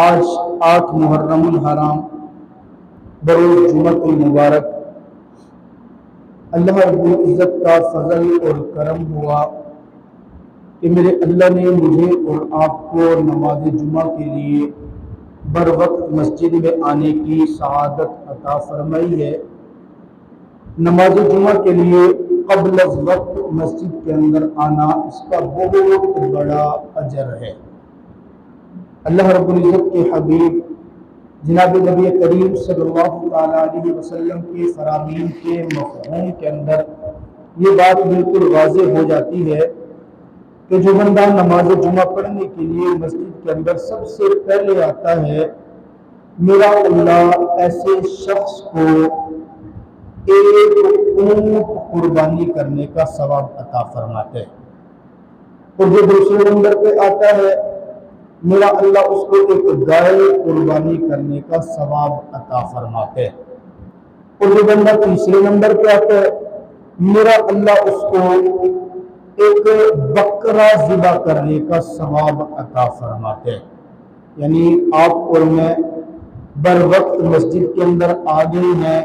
آج 8 محرم الحرام بروز جمعہ المبارک اللہ رب العزت کا فضل اور کرم ہوا کہ میرے اللہ نے مجھے اور آپ کو نماز جمعہ کے لیے بر وقت مسجد میں آنے کی سعادت عطا فرمائی ہے۔ نماز جمعہ کے لیے قبل از وقت مسجد کے اندر آنا اس کا بہت بڑا اجر ہے۔ اللہ رب العزت کے حبیب جناب نبی کریم صلی اللہ علیہ وسلم کے فرامین کے مفہوم کے اندر یہ بات بالکل واضح ہو جاتی ہے کہ جو بندہ نماز جمعہ پڑھنے کے لیے مسجد کے اندر سب سے پہلے آتا ہے، میرا اللہ ایسے شخص کو ایک اونٹ قربانی کرنے کا ثواب عطا فرماتے ہیں، اور جو دوسرے نمبر پہ آتا ہے میرا اللہ اس کو ایک گائے قربانی کرنے کا ثواب عطا فرماتے ہیں، اور جو بندہ تیسرے نمبر پہ آتا ہے میرا اللہ اس کو ایک بکرا ذبح کرنے کا ثواب عطا فرماتے ہیں۔ یعنی آپ اور میں بر وقت مسجد کے اندر آ گئے ہیں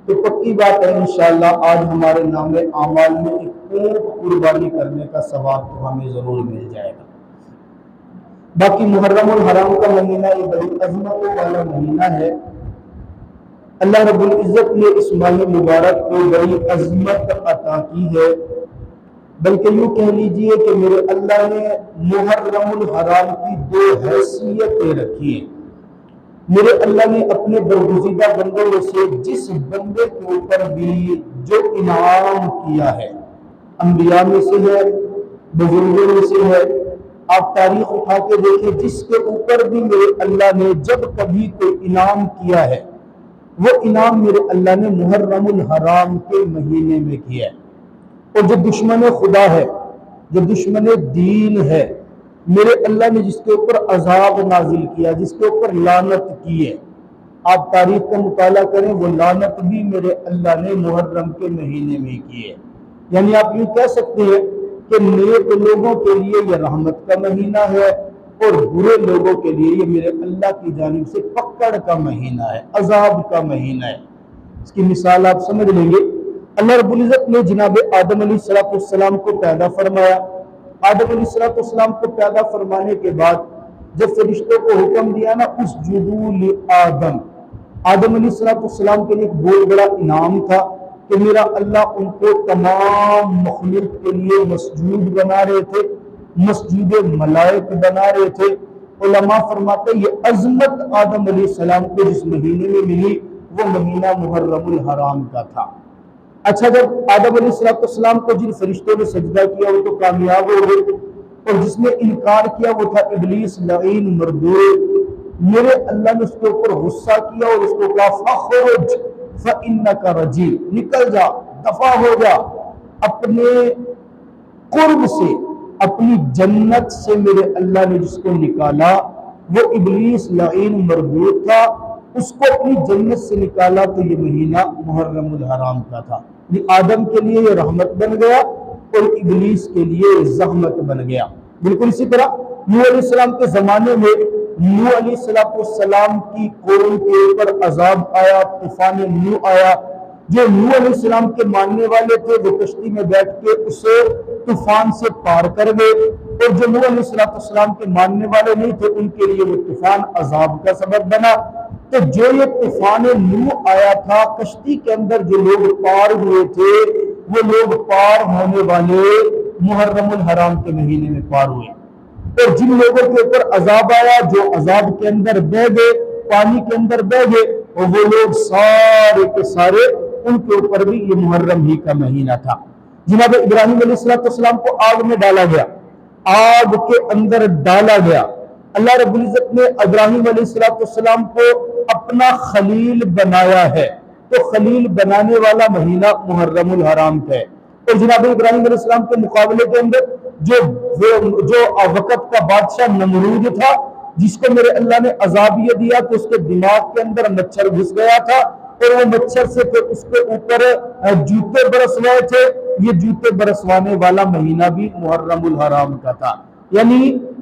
تو پکی بات ہے انشاءاللہ آج ہمارے نام اعمال میں ایک اونٹ قربانی کرنے کا ثواب تو ہمیں ضرور مل جائے گا۔ باقی محرم الحرام کا مہینہ یہ بڑی عظمت والا مہینہ ہے۔ اللہ رب العزت نے اس ماہ مبارک کو بڑی عظمت عطا کی ہے، بلکہ یوں کہہ لیجئے کہ میرے اللہ نے محرم الحرام کی 2 حیثیتیں رکھی ہیں۔ میرے اللہ نے اپنے برگزیدہ بندوں میں سے جس بندے کے اوپر بھی جو انعام کیا ہے، انبیاء میں سے ہے، بزرگوں میں سے ہے، آپ تاریخ اٹھا کے دیکھیں، جس کے اوپر بھی میرے اللہ نے جب کبھی کوئی انعام کیا ہے وہ انعام میرے اللہ نے محرم الحرام کے مہینے میں کیا ہے۔ اور جو دشمن خدا ہے، جو دشمن دین ہے، میرے اللہ نے جس کے اوپر عذاب نازل کیا، جس کے اوپر لعنت کی ہے، آپ تاریخ کا مطالعہ کریں، وہ لعنت بھی میرے اللہ نے محرم کے مہینے میں کی ہے۔ یعنی آپ یوں کہہ سکتے ہیں کہ نیک لوگوں کے لیے یہ رحمت کا مہینہ ہے اور برے لوگوں کے لیے یہ میرے اللہ کی جانب سے پکڑ کا مہینہ ہے، عذاب کا مہینہ ہے۔ اس کی مثال آپ سمجھ لیں گے۔ اللہ رب العزت نے جناب آدم علیہ السلام کو پیدا فرمایا۔ آدم علیہ السلام کو پیدا فرمانے کے بعد جب فرشتوں کو حکم دیا نا اسجدوا لآدم، آدم علیہ السلام کے لیے ایک بہت بڑا انعام تھا کہ میرا اللہ ان کو تمام مخلوق کے لیے مسجود بنا رہے تھے، مسجود ملائک بنا رہے تھے۔ علماء فرماتے ہیں یہ عظمت آدم علیہ السلام کو جس مہینے میں ملی وہ مہینہ محرم الحرام کا تھا۔ اچھا، جب آدم علیہ السلام کو جن فرشتوں نے سجدہ کیا وہ تو کامیاب ہو گئے، اور جس نے انکار کیا وہ تھا ابلیس لعین مردود۔ میرے اللہ نے اس کے اوپر غصہ کیا اور اس کو کہا فخرج فإنک رجیم، نکل جا، دفع ہو جا اپنے قرب سے، اپنی جنت سے۔ میرے اللہ نے جس کو نکالا وہ ابلیس لعین مردود تھا، اس کو اپنی جنت سے نکالا تو یہ مہینہ محرم الحرام کا تھا۔ یہ آدم کے لیے یہ رحمت بن گیا اور ابلیس کے لیے یہ زحمت بن گیا۔ بالکل اسی طرح نوح علیہ السلام کے زمانے میں نوح علیہ السلام کی قوم کے اوپر عذاب آیا، طوفان نوح آیا۔ جو نوح علیہ السلام کے ماننے والے تھے وہ کشتی میں بیٹھ کے اسے طوفان سے پار کر گئے، اور جو نوح علیہ السلام کے ماننے والے نہیں تھے ان کے لیے وہ طوفان عذاب کا سبب بنا۔ تو جو یہ طوفان نوح آیا تھا، کشتی کے اندر جو لوگ پار ہوئے تھے وہ لوگ پار ہونے والے محرم الحرام کے مہینے میں پار ہوئے، اور جن لوگوں کے اوپر عذاب آیا جو عذاب کے اندر بہہ گئے، پانی کے اندر بہہ گئے، اور وہ لوگ سارے کے سارے ان کے اوپر بھی یہ محرم ہی کا مہینہ تھا۔ جناب ابراہیم علیہ السلام کو آگ میں ڈالا گیا، آگ کے اندر ڈالا گیا۔ اللہ رب العزت نے ابراہیم علیہ السلام کو اپنا خلیل بنایا ہے، تو خلیل بنانے والا مہینہ محرم الحرام کا ہے۔ اور جناب ابراہیم علیہ السلام کے مقابلے کے اندر جو وقت کا بادشاہ نمرود تھا، جس کو میرے اللہ نے عذاب یہ دیا کہ اس کے دماغ کے اندر مچھر گھس گیا تھا، اور وہ مچھر سے پھر اس کے اوپر جوتے برسوائے تھے۔ یہ جوتے برسوانے والا مہینہ بھی محرم الحرام کا تھا۔ یعنی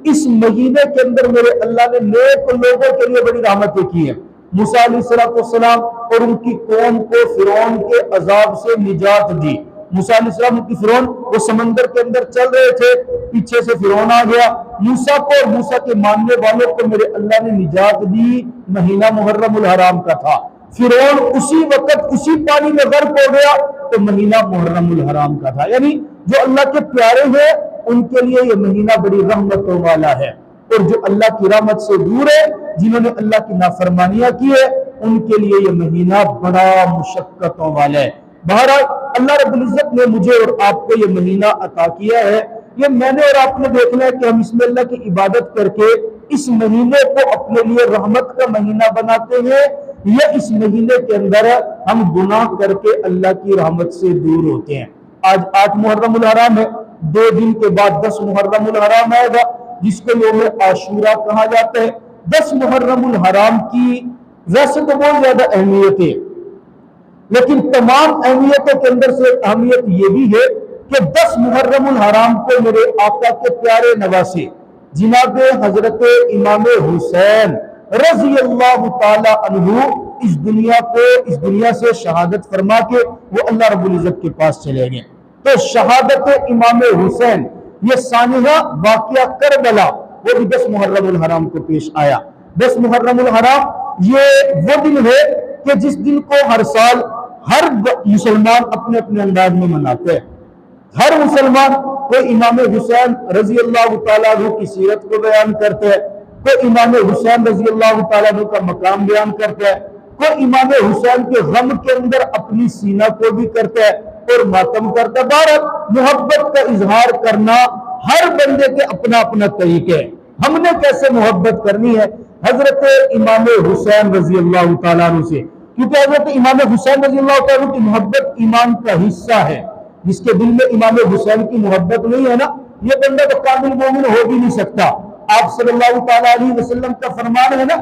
اس مہینے کے اندر میرے اللہ نے نیک لوگوں کے لیے بڑی رحمتیں کی ہیں۔ موسیٰ علیہ السلام اور ان کی قوم کو فرعون کے عذاب سے نجات دی۔ موسیٰ علیہ السلام کی فرعون وہ سمندر کے اندر چل رہے تھے، پیچھے سے فرعون آ گیا، موسیٰ کو اور موسیٰ کے ماننے والوں کو میرے اللہ نے نجات دی۔ مہینہ محرم الحرام کا تھا، فرعون اسی وقت اسی پانی میں غرق ہو گیا تو مہینہ محرم الحرام کا تھا۔ یعنی جو اللہ کے پیارے ہیں ان کے لیے یہ مہینہ بڑی رحمتوں والا ہے، اور جو اللہ کی رحمت سے دور ہے، جنہوں نے اللہ کی نافرمانیاں کی ہے، ان کے لیے یہ مہینہ بڑا مشقتوں والا ہے۔ بہرحال اللہ رب العزت نے مجھے اور آپ کو یہ مہینہ عطا کیا ہے، یہ میں نے اور آپ نے دیکھنا ہے کہ ہم اس میں اللہ کی عبادت کر کے اس مہینے کو اپنے لیے رحمت کا مہینہ بناتے ہیں، یا اس مہینے کے اندر ہم گناہ کر کے اللہ کی رحمت سے دور ہوتے ہیں۔ آج 8 محرم الحرام ہے، 2 دن کے بعد 10 محرم الحرام آئے گا، جس کو یوم عاشورہ کہا جاتا ہے۔ 10 محرم الحرام کی ویسے تو بہت زیادہ اہمیت ہے، لیکن تمام اہمیتوں کے اندر سے اہمیت یہ بھی ہے کہ 10 محرم الحرام کو میرے آقا کے پیارے نواسے جناب حضرت امام حسین رضی اللہ تعالی عنہ اس دنیا سے شہادت فرما کے وہ اللہ رب العزت کے پاس چلے گئے۔ تو شہادت امام حسین یہ سانحہ واقعہ کربلا وہ بھی 10 محرم الحرام کو پیش آیا۔ 10 محرم الحرام یہ وہ دن ہے کہ جس دن کو ہر سال ہر مسلمان اپنے اپنے انداز میں مناتے ہیں۔ ہر مسلمان کوئی امام حسین رضی اللہ تعالیٰ عنہ کی سیرت کو بیان کرتے ہیں، کوئی امام حسین رضی اللہ تعالیٰ عنہ کا مقام بیان کرتا ہے، کوئی امام حسین کے غم کے اندر اپنی سینہ کو بھی کرتا ہے اور ماتم کرتا ہے۔ بہرحال محبت کا اظہار کرنا ہر بندے کے اپنا اپنا طریقہ ہے۔ ہم نے کیسے محبت کرنی ہے حضرت امام حسین رضی اللہ تعالیٰ عنہ سے، کیونکہ حضرت امام حسین رضی اللہ تعالیٰ عنہ کی محبت ایمان کا حصہ ہے۔ جس کے دل میں امام حسین کی محبت نہیں ہے نا، یہ بندہ تو کامل مومن ہو بھی نہیں سکتا۔ آپ صلی اللہ تعالیٰ علیہ وسلم کا فرمان ہے نا،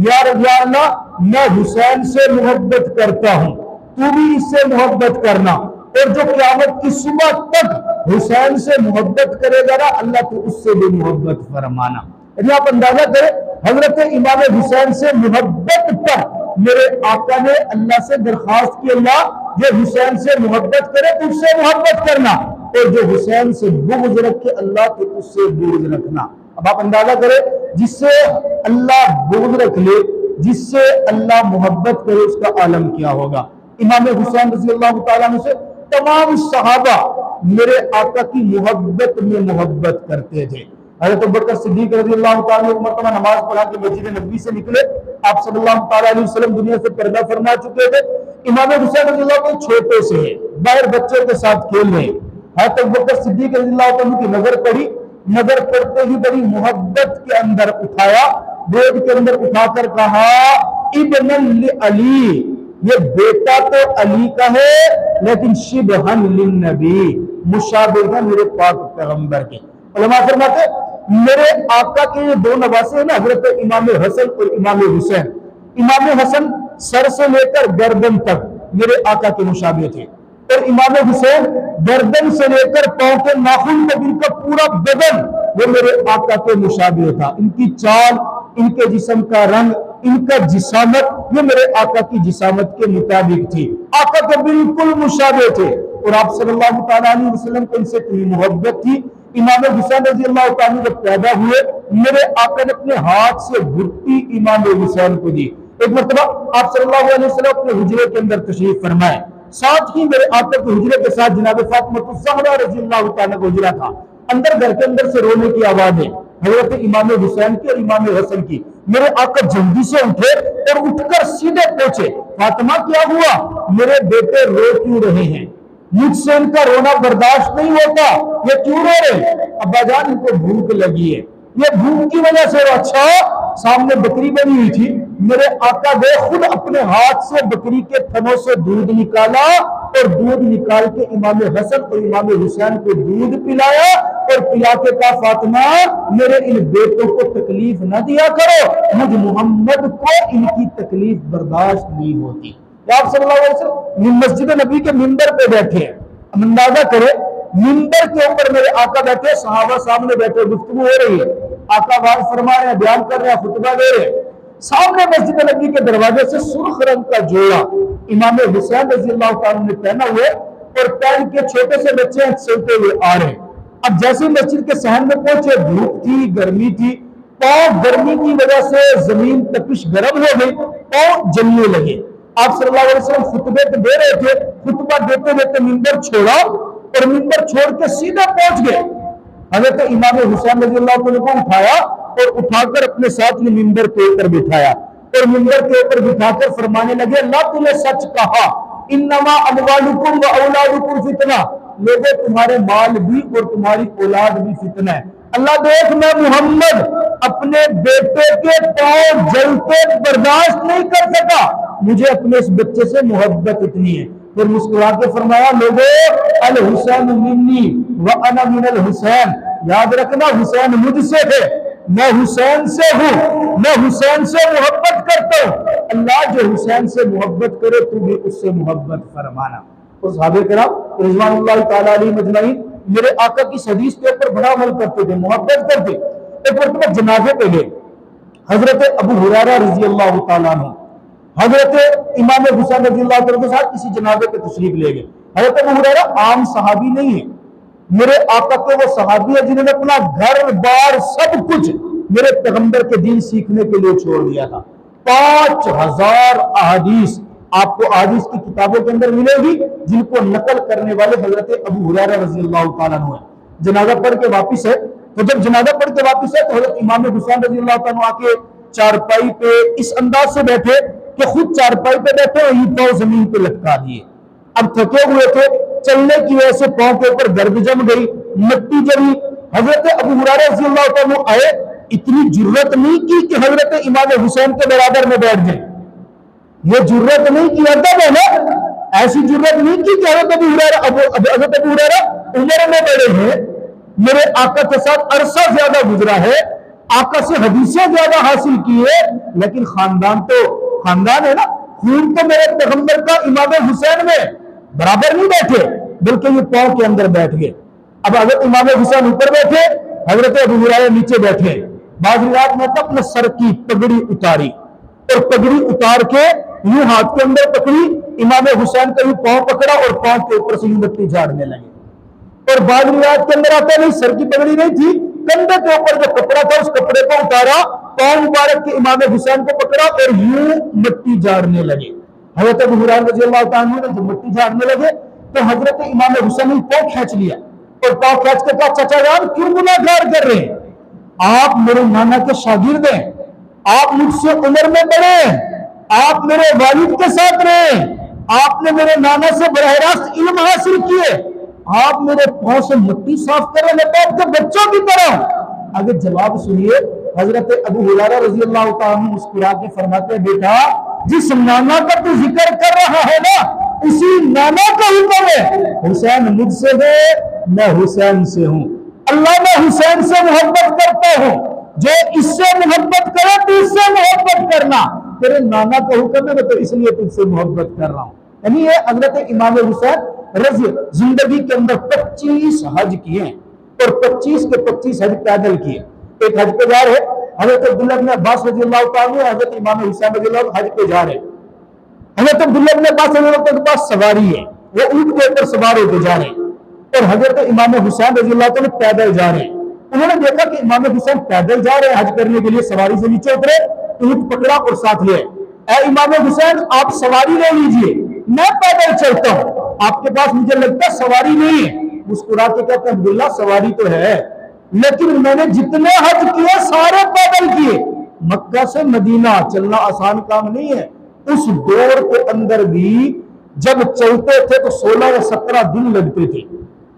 یا اللہ میں حسین سے محبت کرتا ہوں، تو بھی اس سے محبت کرنا، اور جو قیامت کی صبح تک حسین سے محبت کرے گا نا اللہ تو اس سے بھی محبت فرمانا۔ یعنی آپ اندازہ کریں حضرت امام حسین سے محبت پر میرے آقا نے اللہ سے درخواست کی، اللہ جو حسین سے محبت کرے تو اس سے محبت کرنا، اور جو حسین سے بغض رکھے اللہ تو اس سے بغض رکھنا۔ اب آپ اندازہ کریں جس سے اللہ بغض رکھ لے، جس سے اللہ محبت کرے، اس کا عالم کیا ہوگا۔ امام حسین رضی اللہ تعالیٰ عنہ سے تمام صحابہ میرے آقا کی محبت میں محبت کرتے تھے۔ حضرت ابوبکر صدیق رضی اللہ تعالیٰ عنہ مرتبہ نماز پڑھا کے مسجد نبوی سے نکلے، آپ صلی اللہ تعالیٰ علیہ وسلم دنیا سے پردہ فرما چکے تھے۔ امام حسین رضی اللہ کو چھوٹے سے ہیں، باہر بچوں کے ساتھ کھیل رہے ہیں۔ حضرت ابوبکر صدیق رضی اللہ عنہ کی نظر پڑی، نظر پڑتے ہی بڑی محبت کے اندر اٹھایا، گود کے اندر اٹھا کر کہا ابن علی، یہ بیٹا تو علی کا ہے لیکن شبہن للنبی، مشابہ ہے میرے پاک پیغمبر کے۔ علماء فرماتے میرے آقا کے یہ 2 نواسے ہیں نا، حضرت امام حسن اور امام حسین۔ امام حسن سر سے لے کر گردن تک میرے آقا کے مشابہ تھے، اور امام حسین گردن سے لے کر پاؤں کے ناخن تک ان کا پورا بدن وہ میرے آقا کے مشابہ تھا۔ ان کی چال، ان کے جسم کا رنگ، ان کا جسامت یہ میرے آقا کی جسامت کے مطابق تھی، آقا کے بالکل مشابہ تھے، اور آپ صلی اللہ تعالیٰ علیہ وسلم کو ان سے اتنی محبت تھی۔ امام حسین رضی اللہ تعالیٰ جب پیدا ہوئے میرے آقا نے اپنے ہاتھ سے گھٹی امام حسین کو دی۔ ایک مرتبہ آپ صلی اللہ علیہ وسلم اپنے حجرے کے اندر تشریف فرمائے، ساتھ ہی میرے آقا کے حجرے کے ساتھ جناب فاطمہ الزہرا رضی اللہ تعالیٰ کا حجرہ تھا۔ اندر گھر کے اندر سے رونے کی آواز ہے حضرت امام حسین کی اور امام حسن کی۔ میرے آقا جلدی سے اٹھے اور اٹھ کر سیدھے پہنچے، فاطمہ کیا ہوا؟ میرے بیٹے رو کیوں رہے ہیں؟ مجھ سے ان کا رونا برداشت نہیں ہوتا، یہ کیوں رو رہے؟ ابا جان ان کو بھوک لگی ہے، یہ بھوک کی وجہ سے۔ اچھا، سامنے بکری بنی ہوئی تھی، میرے آقا گئے خود اپنے ہاتھ سے بکری کے تھنوں سے دودھ نکالا اور دودھ نکال کے امام حسن اور امام حسین کو دودھ پلایا اور پلا کے کہا فاطمہ میرے ان بیٹوں کو تکلیف نہ دیا کرو، مجھ محمد کو ان کی تکلیف برداشت نہیں ہوتی۔ آپ صلی اللہ علیہ وسلم مسجد نبی کے منبر پہ بیٹھے ہیں، اندازہ کرے منبر کے اوپر میرے آقا بیٹھے، صحابہ سامنے بیٹھے، گفتگو ہو رہی ہے، آقا واعظ فرما رہے ہیں، بیان کر رہے ہیں، خطبہ دے رہے ہیں۔ سامنے مسجد نبی کے دروازے سے سرخ رنگ کا جوڑا امام حسین رضی اللہ تعالیٰ نے پہنا ہوئے اور پہن کے چھوٹے سے بچے چلتے ہوئے آ رہے ہیں۔ اب جیسے مسجد کے صحن میں پہنچے، دھوپ تھی، گرمی تھی، پاؤں گرمی کی وجہ سے زمین تپش گرم ہو گئی، پاؤں جلنے لگے۔ آپ صلی اللہ علیہ وسلم خطبے پہ دے رہے تھے، خطبہ دیتے دیتے منبر چھوڑا اور منبر چھوڑ کے سیدھا پہنچ گئے۔ حضرت امام حسین رضی اللہ عنہ کو اٹھایا اور اٹھا کر اپنے ساتھ میں منبر کے اوپر بٹھایا اور منبر کے اوپر بٹھا کر فرمانے لگے، اللہ تم نے سچ کہا، انما اموالکم و اولادکم فتنہ، لوگوں تمہارے مال بھی اور تمہاری اولاد بھی فتنہ ہے۔ اللہ دیکھ، میں محمد اپنے بیٹے کے پاؤں جلتے برداشت نہیں کر سکا، مجھے اپنے اس بچے سے محبت اتنی ہے۔ پھر مسکرا کے فرمایا، لوگوں الحسین منی وانا من الحسین، یاد رکھنا حسین مجھ سے ہے، میں حسین سے ہوں، میں حسین سے محبت کرتا ہوں۔ اللہ جو حسین سے محبت کرے تو بھی اس سے محبت فرمانا۔ اور صحابہ کرام رضوان اللہ تعالیٰ علیہ مجمعین میرے آقا کی حدیث کے اوپر بڑا عمل کرتے تھے، محبت کرتے۔ ایک مرتبہ جنازے پہ گئے، حضرت ابو ہریرہ رضی اللہ تعالیٰ عنہ حضرت امام حسین رضی اللہ تعالیٰ کے ساتھ کسی جنازے پہ تشریف لے گئے۔ حضرت ابو ہریرہ عام صحابی نہیں ہے، میرے آقا کے وہ صحابی ہے جنہوں نے اپنا گھر بار سب کچھ میرے پیغمبر کے دین سیکھنے کے لیے چھوڑ دیا تھا۔ 5000 احادیث آپ کو احادیث کی کتابوں کے اندر ملے گی جن کو نقل کرنے والے حضرت ابو ہریرہ رضی اللہ تعالیٰ عنہ ہے۔ جنازہ پڑھ کے واپس ہے، تو جب جنازہ پڑھ کے واپس ہے تو حضرت امام حسین رضی اللہ تعالیٰ عنہ آ کے چارپائی پہ اس انداز سے بیٹھے کہ خود چارپائی پہ بیٹھے اور یہ پاؤں زمین پہ لٹکا دیے۔ اب تھکے ہوئے تھے، چلنے کی وجہ سے پاؤں کے اوپر گرد جم گئی، مٹی جمی۔ حضرت ابو ہریرہ رضی اللہ تعالیٰ عنہ آئے، اتنی جرت نہیں کی کہ حضرت امام حسین کے برابر میں بیٹھ جائیں، یہ جرت نہیں کی، ادب ہے نا، ایسی جرت نہیں کی کہ حضرت ابو ہریرہ عمر میں بڑے ہیں، میرے آقا کے ساتھ عرصہ زیادہ گزرا ہے، آقا سے حدیثیں زیادہ حاصل کی ہے، لیکن خاندان تو خاندان ہے نا، خون تو میرے پیغمبر کا امام حسین میں برابر نہیں بیٹھے، بلکہ یہ پاؤں کے اندر بیٹھ گئے۔ اب حضرت امام حسین اوپر بیٹھے، حضرت ابو ہریرہ نیچے بیٹھے۔ بعض روایات میں اپنے سر کی پگڑی اتاری اور پگڑی اتار کے یوں ہاتھ کے اندر پکڑی، امام حسین کا یوں پاؤں پکڑا اور پاؤں کے اوپر سے یوں مٹی جھاڑنے لگے۔ اور بعض روایات کے اندر آتا نہیں، سر کی پگڑی نہیں تھی، کندھے کے اوپر جو کپڑا تھا اس کپڑے کو اتارا، پاؤں مبارک کے امام حسین کو پکڑا اور یوں مٹی جھاڑنے لگے۔ حضرت ابو ہریرہ رضی اللہ تعالیٰ عنہ نے جب مٹی جھاڑنے لگے تو حضرت امام حسین نے پاؤں کھینچ لیا اور پاؤں کھینچ کے کہا، چچا جان کیوں گناہگار کر رہے ہیں؟ آپ میرے نانا کے شاگرد ہیں، آپ مجھ سے عمر میں بڑے ہیں، آپ میرے والد کے ساتھ رہے، آپ نے میرے نانا سے براہ راست علم حاصل کیے، آپ میرے پاؤں سے مٹی صاف کر رہے ہیں آپ کے بچوں کی طرح۔ اگر جواب سنیے، حضرت ابو ہریرہ رضی اللہ تعالیٰ عنہ مسکرا کے فرماتے ہیں، بیٹا جس نانا کا تو ذکر کر رہا ہے نا، اسی نانا کا حکم ہے، حسین مجھ سے ہے، میں حسین سے ہوں، اللہ میں حسین سے محبت کرتا ہوں، جو اس سے محبت کرے تو اس سے محبت کرنا، تیرے نانا کا حکم ہے، میں تو اس لیے تجھ سے محبت کر رہا ہوں۔ یعنی یہ حضرت امام حسین رضی زندگی کے اندر 25 حج کیے ہیں اور 25 کے 25 حج پیدل کیے۔ ایک حج پہ جا رہے حضرت عبداللہ بن عباس رضی اللہ تعالیٰ عنہ، حضرت امام حسین رضی اللہ عنہ حج پہ جا رہے، حضرت عبداللہ بن عباس رضی اللہ عنہ کے پاس سواری ہے، وہ اونٹ کے اوپر سوار ہو کے جا رہے اور حضرت امام حسین رضی اللہ عنہ پیدل جا رہے۔ انہوں نے دیکھا کہ امام حسین پیدل جا رہے ہیں حج کرنے کے لیے، سواری سے نیچے اترے، اونٹ پکڑا اور ساتھ لے، اے امام حسین آپ سواری لے لیجئے، میں پیدل چلتا ہوں، آپ کے پاس مجھے لگتا ہے سواری نہیں ہے۔ مسکرا کے کہتے ہیں، عبداللہ سواری تو ہے، لیکن میں نے جتنے حج کیے سارے پیدل کیے، مکہ سے مدینہ چلنا آسان کام نہیں ہے، اس دور کے اندر بھی جب چلتے تھے تو 16 یا 17 دن لگتے تھے۔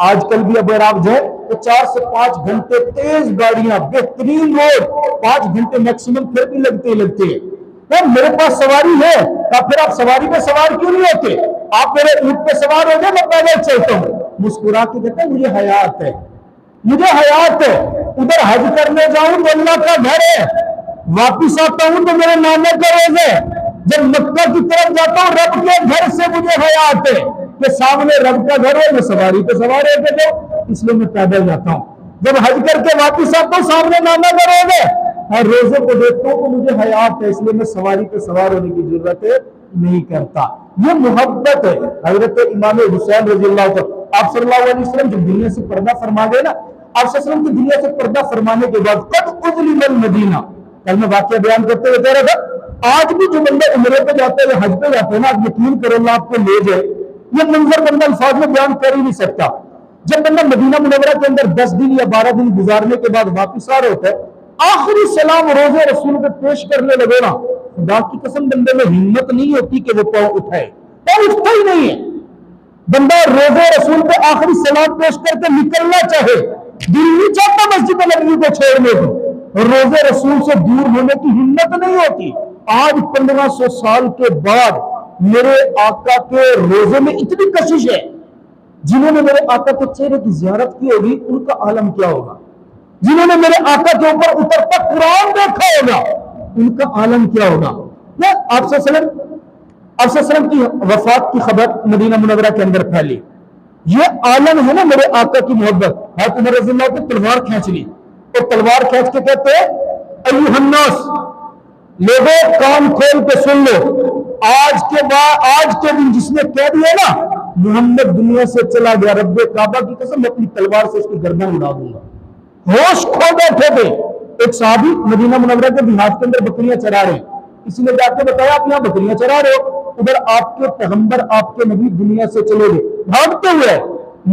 آج کل بھی اگر آپ جائیں تو 4 سے 5 گھنٹے تیز گاڑیاں، بہترین روڈ، 5 گھنٹے میکسیمم پھر بھی لگتے ہیں۔ میرے پاس سواری ہے، پھر آپ سواری پہ سوار کیوں نہیں ہوتے؟ آپ میرے اونٹ پہ سوار ہو جائے، میں پیدل چلتا ہوں۔ مسکرا کے کہتے ہیں، مجھے حیات ہے، مجھے حیات ہے، ادھر حج کرنے جاؤں تو اللہ کا گھر ہے، واپس آتا ہوں تو میرے نانا کا روز ہے، جب مکہ کی طرف جاتا ہوں رب کے گھر سے مجھے حیات ہے کہ سامنے رب کا گھر ہے، میں سواری پہ سوار ہو کے جاؤں۔ اس لیے میں پیدل جاتا ہوں. جب حج کر کے واپس آتا ہوں سامنے نانا گھر ہے اور روزے کو دیکھتا ہوں تو مجھے حیات ہے، اس لیے میں سواری پہ سوار ہونے کی ضرورت نہیں کرتا. یہ محبت ہے. حضرت امام حسین رضی اللہ عنہ آپ صلی اللہ علیہ وسلم جب دنیا سے پردہ فرما گئے نا، آپ صلی اللہ علیہ وسلم کی دنیا سے پردہ فرمانے کے بعد قد اظلم المدینہ، کل میں واقعہ بیان کرتے ہوئے کہہ رہا تھا آج بھی جو بندے عمرے پہ جاتے ہیں حج پہ جاتے ہیں نا، آپ یقین کرو اللہ آپ کو لے جائے، یہ منظر بندہ الفاظ میں بیان کر ہی نہیں سکتا. جب بندہ مدینہ منورہ کے اندر 10 دن یا 12 دن گزارنے کے بعد واپس آ رہا ہوتا ہے، آخری سلام روزے رسول پہ پیش کرنے لگے نا، خدا کی قسم بندے میں ہمت نہیں ہوتی کہ وہ پاؤں اٹھائے، پاؤں اٹھتا ہی نہیں ہے. بندہ روزے رسول پہ آخری سلام پیش کر کے نکلنا چاہے، دل نہیں چاہتا مسجد نبوی کو چھوڑنے کو، روزے رسول سے دور ہونے کی ہمت نہیں ہوتی. آج 1500 سال کے بعد میرے آقا کے روزے میں اتنی کشش ہے، جنہوں نے میرے آقا کے چہرے کی زیارت کی ہوگی ان کا عالم کیا ہوگا، جنہوں نے میرے آقا کے اوپر اترتا قرآن دیکھا ہوگا ان کا عالم کیا ہوگا. آپ صلی اللہ علیہ وسلم کی وفات کی خبر مدینہ منورہ کے اندر پھیلی، یہ عالم ہے نا میرے آقا کی محبت. حضرت عمر رضی اللہ کی تلوار کھینچ لی اور تلوار کھینچ کے کہتے ہیں ایھا الناس، لوگوں کان کھول کے سن لو، آج کے دن جس نے کہہ دیا نا محمد دنیا سے چلا گیا، رب کعبہ کی قسم میں اپنی تلوار سے اس کی گردن اڑا دوں گا. ہوش کھو بیٹھے تھے. ایک صحابی مدینہ منورہ کے دیہات کے اندر بکریاں چرا رہے ہیں، کسی نے جا کے بتایا آپ یہاں بکریاں چرا رہے ہو، ادھر آپ کے پیغمبر آپ کے نبی دنیا سے چلے گئے. بھاگتے ہوئے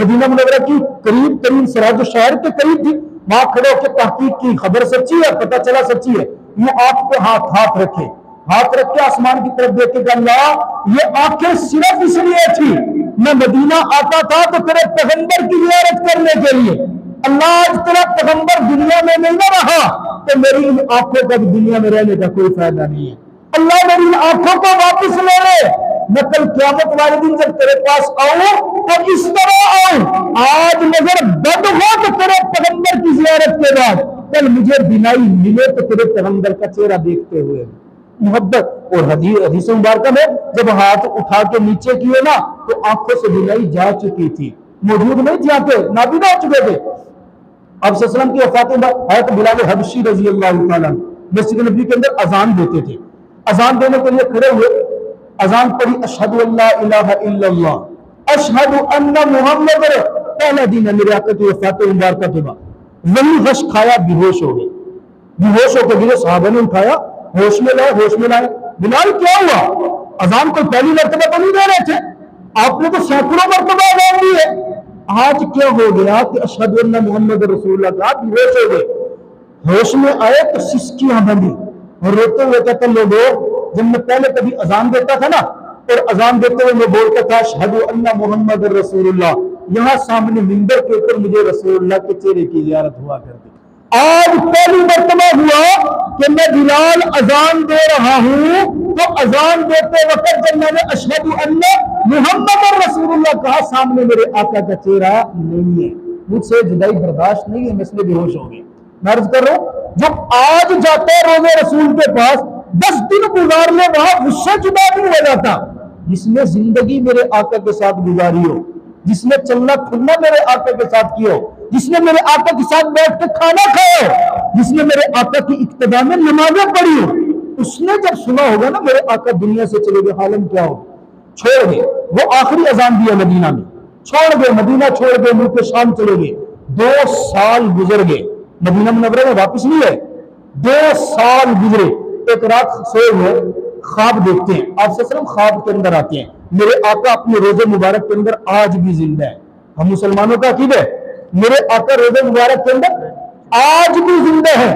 مدینہ منورہ کی قریب ترین سرحد جو شہر کے قریب تھی، وہاں کھڑے ہو کے تحقیق کی، خبر سچی ہے، پتہ چلا سچی ہے. یہ آپ پہ ہاتھ رکھے، ہاتھ رکھ کے آسمان کی طرف دیکھے کہ اللہ یہ آنکھیں صرف اس لیے تھی میں مدینہ آتا تھا تو تیرے پیغمبر کی زیارت کرنے کے لیے، اللہ آج تیرا پیغمبر دنیا میں نہیں نہ رہا تو میری ان آنکھوں کا بھی دنیا میں رہنے کا کوئی فائدہ نہیں ہے. اللہ میری ان آنکھوں کو واپس لے لے، میں کل قیامت والے دن جب تیرے پاس آؤں تو اس طرح آؤں آج نظر بد ہو تو تیرے پیغمبر کی زیارت کے بعد کل مجھے بینائی ملے تو تیرے پیغمبر کا چہرہ دیکھتے ہوئے. محبت. اور حدیث مبارکہ میں جب ہاتھ اٹھا کے نیچے کیے نا تو آنکھوں سے بینائی جا چکی تھی، موجود نہیں تھی، آنکھیں نابینا ہو چکے تھے. آپ صلی اللہ علیہ وسلم کی وفات کے بعد حضرت بلال حبشی رضی اللہ تعالیٰ مسجد نبی کے اندر اذان دیتے تھے. اذان دینے کے لیے کھڑے ہوئے، اذان پڑھی اشہد ان لا الہ الا اللہ اشہد ان محمد، پہلا دن ہے میرے آقا کی وفات مبارکہ کے بعد. وہی غش کھایا، بے ہوش ہو گئے، بے ہوش ہو کے گرے، صحابہ نے اٹھایا، ہوش میں لائے. بلال کیا ہوا؟ اذان کو پہلی مرتبہ تو نہیں دے رہے تھے، آپ نے تو سینکڑوں مرتبہ اذان دی ہے، آج کیا ہو گیا کہ اشہد ان محمد رسول اللہ، آپ بے ہوش ہو گئے. ہوش میں آئے تو سسکیاں بندی اور روتے ہوئے کہتے لوگوں جب میں پہلے کبھی اذان دیتا تھا نا اور اذان دیتے ہوئے میں بولتا تھا اشہد ان محمد رسول اللہ، یہاں سامنے منبر کے اوپر مجھے رسول اللہ کے چہرے کی زیارت ہوا کرتی. آج پہلی مرتبہ ہوا کہ میں بلال اذان دے رہا ہوں تو اذان دیتے وقت جب میں نے اشہد ان محمد رسول اللہ کہا سامنے میرے آقا کا چہرہ نہیں ہے. مجھ سے جدائی برداشت نہیں ہے، میں اس لیے بے ہوش ہو گئی. میں عرض کر رہا ہوں جو آج جاتا ہے روزے رسول کے پاس 10 دن گزار لے وہاں اس سے جدا نہیں ہو جاتا. جس نے زندگی میرے آقا کے ساتھ گزاری ہو، جس نے چلنا پھرنا میرے آقا کے ساتھ کیا ہو، جس نے میرے آقا کے ساتھ بیٹھ کے کھانا کھایا ہو، جس نے میرے آقا کی اقتداء میں نمازیں پڑھی ہو، اس نے جب سنا ہوگا نا میرے آقا دنیا سے چلے گئے حالم کیا ہو. چھوڑ گئے، وہ آخری اذان دیا مدینہ میں، چھوڑ گئے مدینہ، چھوڑ گئے ملک شام چلے گئے. 2 سال گزر گئے، مدینہ منورہ میں واپس نہیں آئے. 2 سال گزرے. ایک رات سوئے ہوئے خواب دیکھتے ہیں، آپ صلی اللہ علیہ وسلم خواب کے اندر آتے ہیں. میرے آقا اپنے روزے مبارک کے اندر آج بھی زندہ ہے. ہم مسلمانوں کا عقیدہ ہے میرے آقا روزے مبارک کے اندر آج بھی زندہ ہے.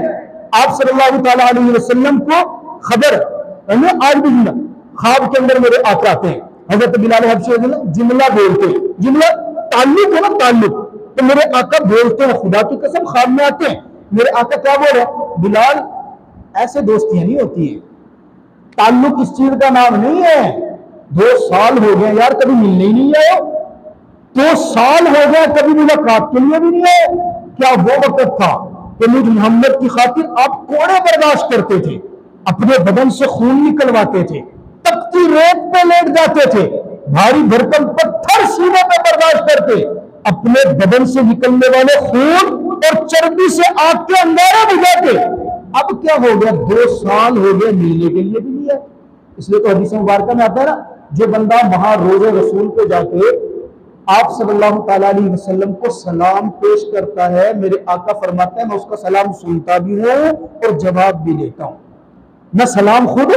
آپ صلی اللہ تعالیٰ علیہ وسلم کو خبر آج بھی زندہ. خواب کے اندر میرے آقا آتے ہیں، حضرت بلال حبشی جملہ بولتے ہیں، جملہ تعلق ہے نا، تعلق. تو میرے آقا بولتے ہیں، خدا کی قسم خواب میں آتے ہیں. میرے آقا کیا بول رہے ہیں؟ بلال ایسے دوستیاں نہیں ہوتی ہیں، تعلق اس چیز کا نام نہیں ہے. 2 سال ہو گئے یار کبھی ملنے ہی نہیں آئے، 2 سال ہو گئے کبھی ملاقات کے لیے بھی نہیں آئے. کیا وہ وقت تھا کہ مجھ محمد کی خاطر آپ کوڑے برداشت کرتے تھے، اپنے بدن سے خون نکلواتے تھے، تپتی ریت پہ لیٹ جاتے تھے، بھاری بھرکم پتھر سینے پہ برداشت کرتے، اپنے بدن سے نکلنے والے خون اور چربی سے آگ کے انگارے بجھا کے اب کیا ہو گیا 2 سال ہو گئے ملنے کے لیے بھی نہیں ہے. اس لیے تو حدیث مبارکہ میں آتا ہے نا جو بندہ وہاں روز رسول پہ جا کے آپ صلی اللہ تعالیٰ علیہ وسلم کو سلام پیش کرتا ہے میرے آقا فرماتا ہے میں اس کا سلام سنتا بھی ہوں اور جواب بھی دیتا ہوں. میں سلام خود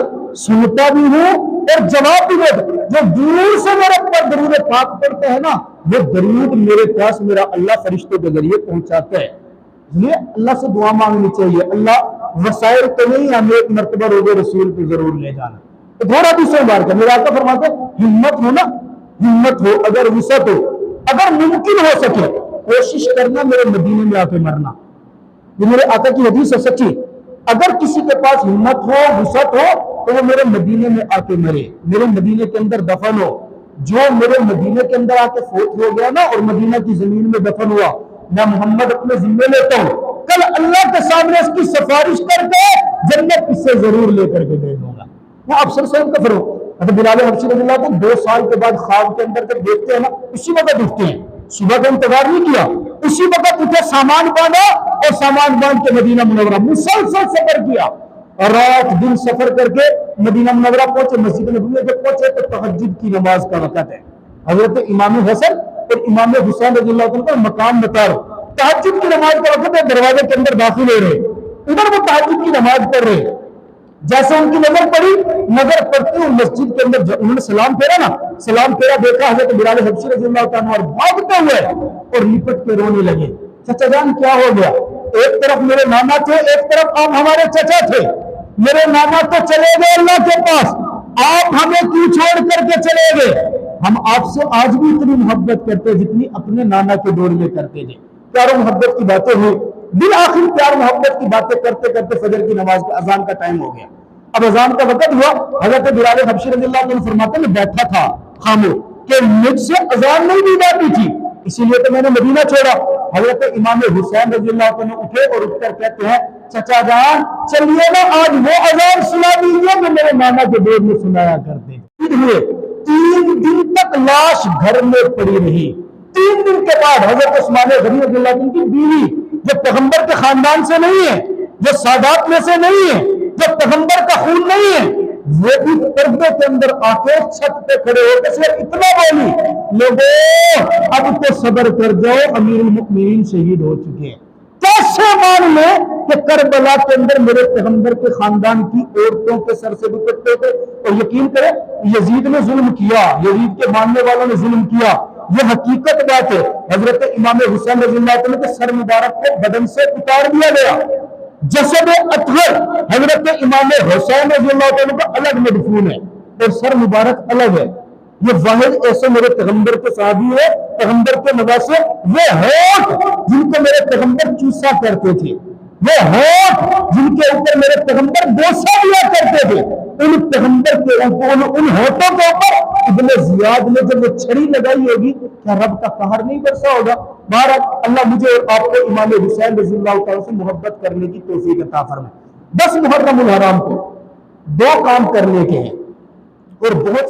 سنتا بھی ہوں اور جواب بھی دیتا ہوں. جو دور سے میرے پر درود پاک پڑھتا ہے نا وہ درود میرے پاس میرا اللہ فرشتوں کے ذریعے پہنچاتا ہے. اس لیے اللہ سے دعا مانگنی چاہیے. اللہ وسائل تو نہیں ہمیں ایک مرتبہ روز رسول پہ ضرور لے جانا. تو تھوڑا دوسرے بار کا میرا آقا فرماتے ہیں ہمت ہو نا ہمت ہو اگر وسعت ہو اگر ممکن ہو سکے کوشش کرنا میرے مدینے میں آ کے مرنا. یہ میرے آقا کی حدیث ہے سچی. اگر کسی کے پاس ہمت ہو وسعت ہو تو وہ میرے مدینے میں آ کے مرے میرے مدینے کے اندر دفن ہو. جو میرے مدینے کے اندر آ کے فوت ہو گیا نا اور مدینہ کی زمین میں دفن ہوا میں محمد اپنے ذمے لیتا ہوں کل اللہ کے سامنے اس کی سفارش کر کے جنت اس سے ضرور لے کر کے دے دوں گا. وہ افسر صاحب کا فرو حضرت بلال حبشی رضی اللہ کو 2 سال کے بعد خواب کے اندر جب دیکھتے ہیں نا اسی وقت اٹھتے ہیں. صبح کا انتظار نہیں کیا اسی وقت اٹھے سامان باندھا اور سامان باندھ کے مدینہ منورہ مسلسل سفر کیا اور رات دن سفر کر کے مدینہ منورہ پہنچے. مسجد نبوی میں جب پہنچے تو تہجد کی نماز کا وقت ہے. حضرت امام حسن اور امام حسین رضی اللہ عنہ کا مقام بتا رہا تہجد کی نماز کا وقت ہے. دروازے کے اندر داخل ہو رہے ادھر وہ تہجد کی نماز پڑھ رہے. جیسے ان کی نظر پڑی نظر پڑتی ہوں مسجد کے اندر انہوں نے سلام پھیرا نا سلام پھیرا دیکھا حضرت بلال حبشی رضی اللہ عنہ اور بھاگتے ہوئے اور لپٹ کے رونے لگے. چچا جان کیا ہو گیا؟ ایک طرف میرے نانا تھے ایک طرف آپ ہمارے چچا تھے. میرے نانا تو چلے گئے اللہ کے پاس آپ ہمیں کیوں چھوڑ کر کے چلے گئے؟ ہم آپ سے آج بھی اتنی محبت کرتے جتنی اپنے نانا کے دور میں کرتے تھے. پیار و محبت کی باتیں ہوئی بالآخر پیار محبت کی باتیں کرتے کرتے فجر کی نماز کا اذان کا ٹائم ہو گیا. اب اذان کا وقت ہوا حضرت بلال حبشی رضی اللہ عنہ فرماتے ہیں میں بیٹھا تھا خاموش کہ مجھ سے اذان نہیں دی جاتی تھی اسی لیے تو میں نے مدینہ چھوڑا. حضرت امام حسین رضی اللہ عنہ اٹھے اور اٹھ کر کہتے ہیں چچا جان چلیے نا آج وہ اذان سنا دیجیے جو میرے نانا کے دور میں سنایا کرتے ہوئے. 3 دن تک لاش گھر میں پڑی رہی. 3 دن کے بعد حضرت عثمان غنی رضی اللہ عنہ کی بیوی جو پیغمبر کے خاندان سے نہیں ہے جو سادات میں سے نہیں ہے جو پیغمبر کا خون نہیں ہے وہ بھی پردے کے اندر آ کے چھت پہ کھڑے ہو کے صرف اتنا بولی لوگوں اب تو صبر کر جاؤ امیر المؤمنین شہید ہو چکے ہیں. کیسے مان لیں کہ کربلا کے اندر میرے پیغمبر کے خاندان کی عورتوں کے سر سے دوپٹے تھے اور یقین کریں یزید نے ظلم کیا یزید کے ماننے والوں نے ظلم کیا یہ حقیقت بات ہے. حضرت امام حسین رضی اللہ عنہ کے سر مبارک کو بدن سے اتار دیا گیا. جسد اطہر حضرت امام حسین رضی اللہ عنہ کا الگ مدفون ہے اور سر مبارک الگ ہے. یہ واحد ایسے میرے پیغمبر کے صحابی ہے پیغمبر کے نواسے وہ ہونٹ جن کو میرے پیغمبر چوسا کرتے تھے وہ ہونٹ جن کے اوپر میرے پیغمبر بوسہ دیا کرتے تھے ان پیغمبر کے ان ہونٹوں کے اوپر ابن زیاد نے جب وہ چھڑی لگائی ہوگی کیا رب کا قہر نہیں برسا ہوگا؟ بہرحال اللہ مجھے اور آپ کو امام حسین رضی اللہ تعالیٰ سے محبت کرنے کی توفیق عطا فرمائے. 10 محرم الحرام کو 2 کام کرنے کے ہیں اور بہت